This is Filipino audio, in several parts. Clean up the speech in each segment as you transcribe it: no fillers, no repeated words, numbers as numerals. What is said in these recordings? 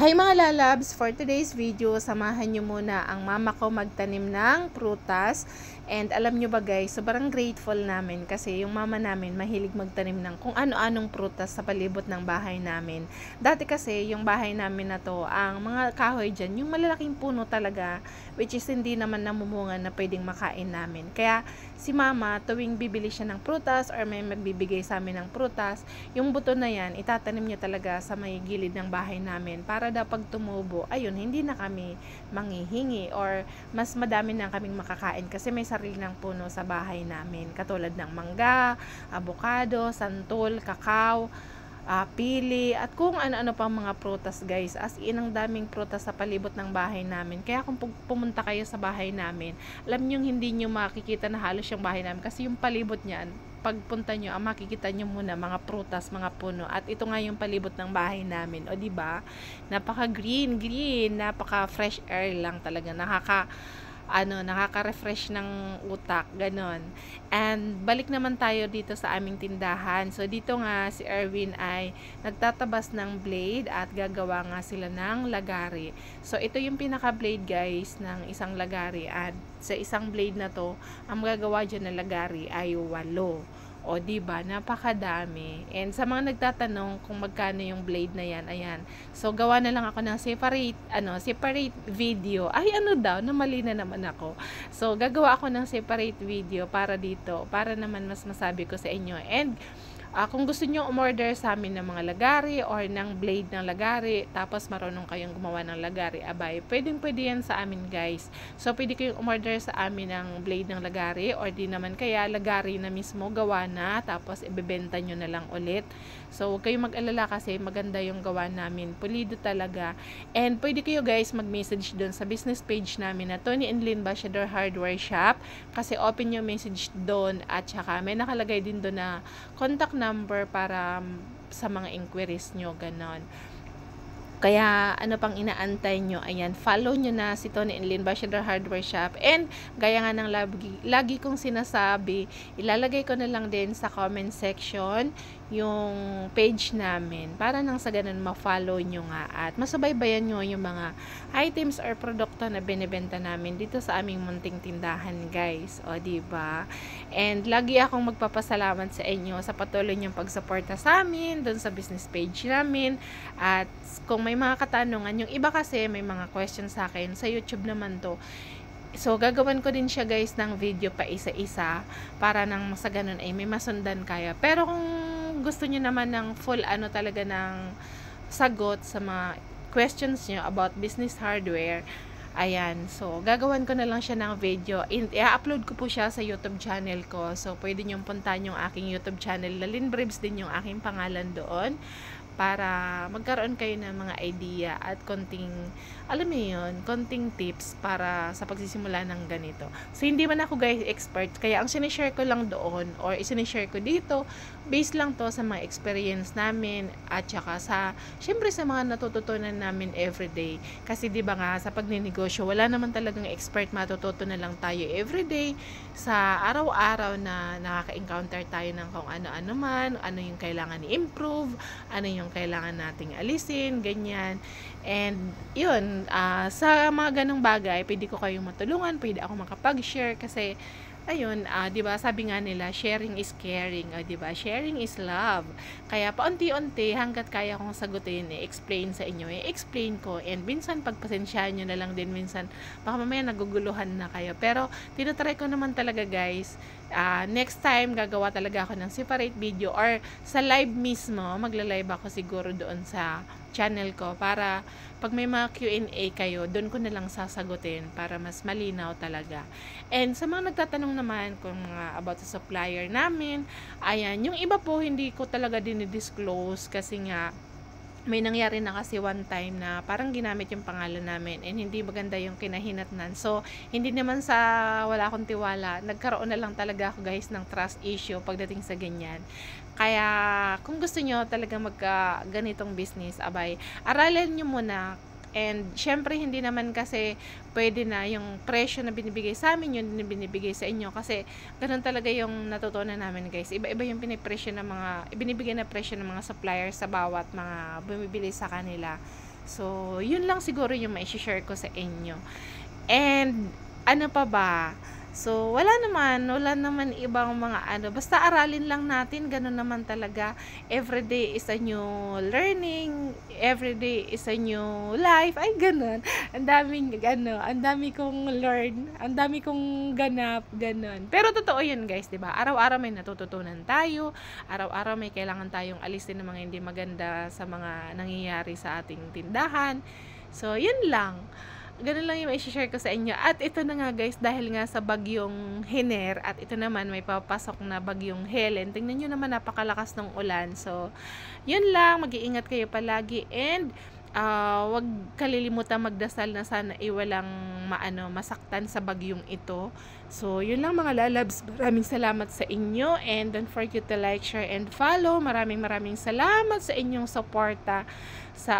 Hi mga lalabs! For today's video, samahan nyo muna ang mama ko magtanim ng prutas. And alam nyo ba guys, sobrang grateful namin kasi yung mama namin mahilig magtanim ng kung ano-anong prutas sa palibot ng bahay namin. Dati kasi yung bahay namin na to, ang mga kahoy dyan, yung malalaking puno talaga, which is hindi naman namumunga na pwedeng makain namin. Kaya si mama, tuwing bibili siya ng prutas or may magbibigay sa amin ng prutas, yung buto na yan, itatanim niya talaga sa may gilid ng bahay namin para daw pag tumubo, ayun, hindi na kami manghihingi or mas madami na kaming makakain kasi may sarili ng puno sa bahay namin. Katulad ng mangga, avocado, santol, kakao, pili, at kung ano-ano pang mga prutas guys. As in, ang daming prutas sa palibot ng bahay namin. Kaya kung pumunta kayo sa bahay namin, alam nyo hindi nyo makikita na halos yung bahay namin kasi yung palibot niyan, pagpunta nyo, ang makikita nyo muna mga prutas, mga puno. At ito nga yung palibot ng bahay namin. O diba? Napaka green, napaka fresh air lang talaga. Nakaka-refresh ng utak, ganon. And balik naman tayo dito sa aming tindahan. So dito nga si Erwin ay nagtatabas ng blade at gagawa nga sila ng lagari. So ito yung pinaka blade guys ng isang lagari, at sa isang blade na to, ang magagawa dyan na lagari ay 8. O diba, napakadami. And sa mga nagtatanong kung magkano yung blade na yan, ayan. So gawa na lang ako ng separate video. Ay ano daw, namali na naman ako. So gagawa ako ng separate video para dito, para naman mas masabi ko sa inyo. And kung gusto nyo umorder sa amin ng mga lagari or ng blade ng lagari, tapos marunong kayong gumawa ng lagari, abay, pwede yan sa amin guys. So pwede kayong umorder sa amin ng blade ng lagari, or di naman kaya lagari na mismo gawa na, tapos ibebenta nyo na lang ulit. So huwag kayong mag-alala kasi maganda yung gawa namin, pulido talaga. And pwede kayo guys mag-message doon sa business page namin na Tony and Lynn Bashador Hardware Shop, kasi open yung message doon, at saka may nakalagay din doon na contact number para sa mga inquiries nyo, ganon. Kaya ano pang inaantay nyo? Ayan, follow nyo na si Tony and Lynn Bashador Hardware Shop. And gaya nga ng lagi kong sinasabi, ilalagay ko na lang din sa comment section yung page namin para nang sa ganun ma-follow nyo nga at masubaybayan nyo yung mga items or produkto na binibenta namin dito sa aming munting tindahan guys. O diba? And lagi akong magpapasalamat sa inyo sa patuloy niyong pagsuporta sa amin doon sa business page namin. At kung may mga katanungan, yung iba kasi may mga questions sa akin sa YouTube naman to. So, gagawan ko din siya guys ng video pa isa-isa para nang sa ganun ay may masundan kaya. Pero kung gusto niyo naman ng full talaga ng sagot sa mga questions niyo about business hardware, ayan, so gagawan ko na lang siya ng video. I-upload ko po siya sa YouTube channel ko. So, pwede niyong puntahan yung aking YouTube channel. Lynn Bribs din yung aking pangalan doon, para magkaroon kayo ng mga idea at konting, alam mo yun, konting tips para sa pagsisimula ng ganito. So, hindi man ako guys expert, kaya ang sinishare ko lang doon or isinishare ko dito, based lang to sa mga experience namin at saka syempre sa mga natututunan namin everyday. Kasi di ba nga, sa pagninegosyo, wala naman talagang expert, matututo na lang tayo everyday sa araw-araw na nakaka-encounter tayo ng kung ano-ano man, ano yung kailangan i-improve, ano yung kailangan nating alisin, ganyan. And yun, sa mga ganong bagay, pwede ko kayong matulungan, pwede ako makapag-share kasi ayun, 'di ba? Sabi nga nila, sharing is caring, 'di ba? Sharing is love. Kaya paunti-unti hangga't kaya kong sagutin, explain sa inyo, explain ko. And minsan pagpasensyahan niyo na lang din, minsan baka mamaya naguguluhan na kayo. Pero tinatry ko naman talaga, guys. Next time gagawa talaga ako ng separate video or sa live mismo, magla-live ako siguro doon sa channel ko para pag may mga Q&A kayo, doon ko na lang sasagutin para mas malinaw talaga. And sa mga nagtatanong naman kung about sa supplier namin, ayan, yung iba po hindi ko talaga dinidisclose kasi nga may nangyari na kasi one time na parang ginamit yung pangalan namin and hindi maganda yung kinahinatnan. So, hindi naman sa wala akong tiwala, nagkaroon na lang talaga ako guys ng trust issue pagdating sa ganyan. Kaya, kung gusto nyo talaga ganitong business, abay, aralin nyo muna. And syempre hindi naman kasi pwede na yung presyo na binibigay sa amin yun din binibigay sa inyo, kasi ganun talaga yung natutunan namin guys. Iba-iba yung ibinibigay na presyo ng mga suppliers sa bawat mga bumibili sa kanila. So, yun lang siguro yung mai-share ko sa inyo. And ano pa ba? So, wala naman ibang mga ano, basta aralin lang natin, ganun naman talaga. Everyday is a new learning, everyday is a new life, ay ganun. Ang dami kong learn, ang dami kong ganap, ganun. Pero totoo yun guys, di ba? Araw-araw may natututunan tayo, araw-araw may kailangan tayong alisin ng mga hindi maganda sa mga nangyayari sa ating tindahan. So, yun lang. Ganun lang yung i-share ko sa inyo. At ito na nga guys, dahil nga sa bagyong Hiner, at ito naman may papasok na bagyong Helen. Tingnan nyo naman, napakalakas ng ulan. So, yun lang, mag-iingat kayo palagi. And, wag kalilimutan magdasal na sana walang masaktan sa bagyong ito. So, yun lang mga lalabs. Maraming salamat sa inyo. And don't forget to like, share, and follow. Maraming salamat sa inyong suporta sa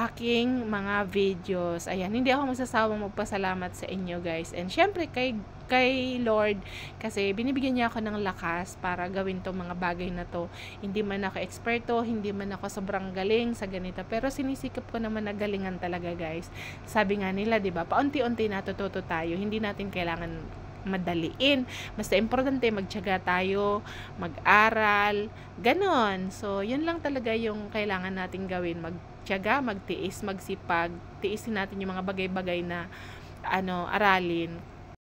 aking mga videos. Ayan, hindi ako magsasawang magpasalamat sa inyo guys. And syempre kay Lord, kasi binibigyan niya ako ng lakas para gawin tong mga bagay na to. Hindi man ako eksperto, hindi man ako sobrang galing sa ganito, pero sinisikap ko naman na galingan talaga guys. Sabi nga nila, 'di ba? Paunti-unti natututo tayo. Hindi natin kailangan madaliin. Basta importante magtiyaga tayo, mag-aral, ganon. So, yun lang talaga yung kailangan nating gawin. Magtiyaga, magtiis, magsipag. Tiisin natin yung mga bagay-bagay na aralin.